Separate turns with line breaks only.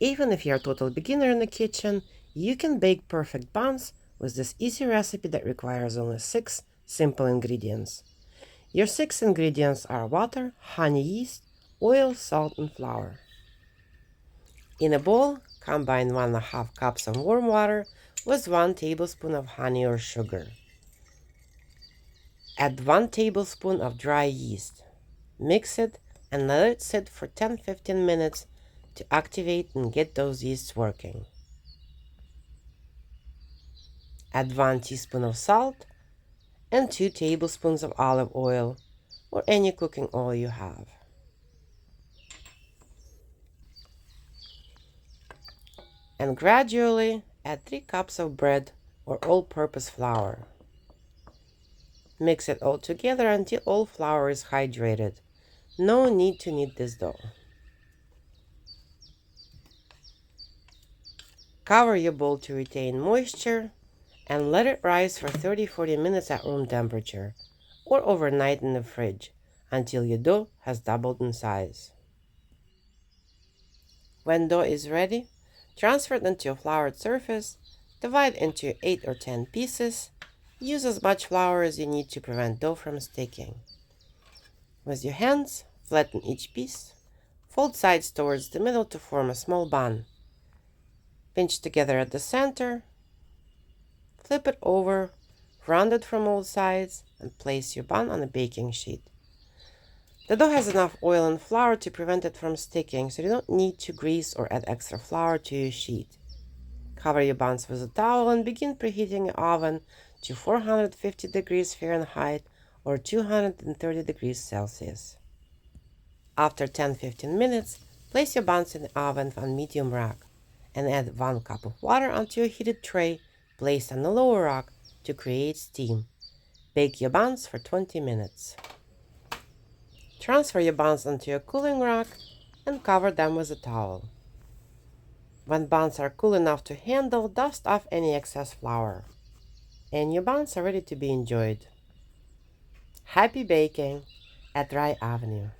Even if you're a total beginner in the kitchen, you can bake perfect buns with this easy recipe that requires only 6 simple ingredients. Your 6 ingredients are water, honey, yeast, oil, salt, and flour. In a bowl, combine 1.5 cups of warm water with 1 tablespoon of honey or sugar. Add 1 tablespoon of dry yeast. Mix it and let it sit for 10-15 minutes to activate and get those yeasts working. Add 1 teaspoon of salt and 2 tablespoons of olive oil or any cooking oil you have. And gradually add 3 cups of bread or all-purpose flour. Mix it all together until all flour is hydrated. No need to knead this dough. Cover your bowl to retain moisture and let it rise for 30-40 minutes at room temperature or overnight in the fridge until your dough has doubled in size. When dough is ready, transfer it into a floured surface, divide into 8 or 10 pieces. Use as much flour as you need to prevent dough from sticking. With your hands, flatten each piece. Fold sides towards the middle to form a small bun. Pinch together at the center. Flip it over, round it from all sides, and place your bun on a baking sheet. The dough has enough oil and flour to prevent it from sticking, so you don't need to grease or add extra flour to your sheet. Cover your buns with a towel and begin preheating your oven to 450 degrees Fahrenheit or 230 degrees Celsius. After 10-15 minutes, place your buns in the oven on medium rack and add 1 cup of water onto a heated tray placed on the lower rack to create steam. Bake your buns for 20 minutes. Transfer your buns onto a cooling rack and cover them with a towel. When buns are cool enough to handle, dust off any excess flour. And your buns are ready to be enjoyed. Happy baking at Rye Avenue.